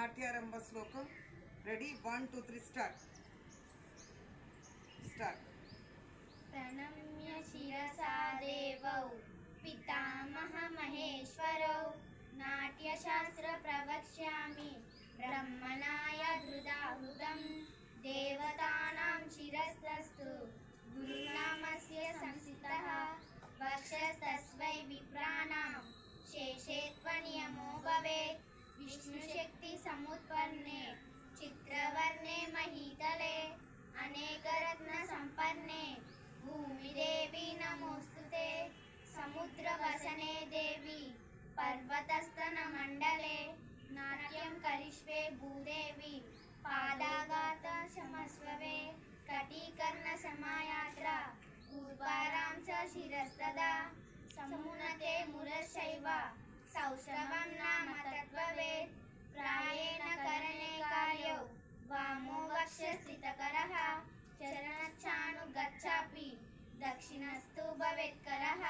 नाट्यारंभ श्लोकम ready 1 2 3 start प्रणम्य शिरसा देवौ पितामह महेश्वरौ नाट्यशास्त्र प्रवक्ष्यामि ब्रह्मणाय धृदाहृतं देवतानां शिरस्तस्तु गुरुनामस्य संस्थितः वक्षस्तस्मै विप्राणां शेषे त्वनियमो भवेत् विष्णुशक्ति समुत्पन्ने चित्रवर्णे महीतले अनेकरत्न संपन्ने भूमिदेवी नमोस्तुते समुद्रवसने देवी पर्वतस्तन मंडले नाट्यं करिष्वे भूदेवी पादाघात क्षमस्ववे कटीकर्ण समायात्रा कूर्पारां च शिरस्तदा समुनते मुरशैव सौष्ठवं नाम तत्त्ववेत् प्रायेण करणे कार्यौ वामो वक्षस्थितकरः चरणच्छानुगच्छापि दक्षिणस्तु भवेत्करः।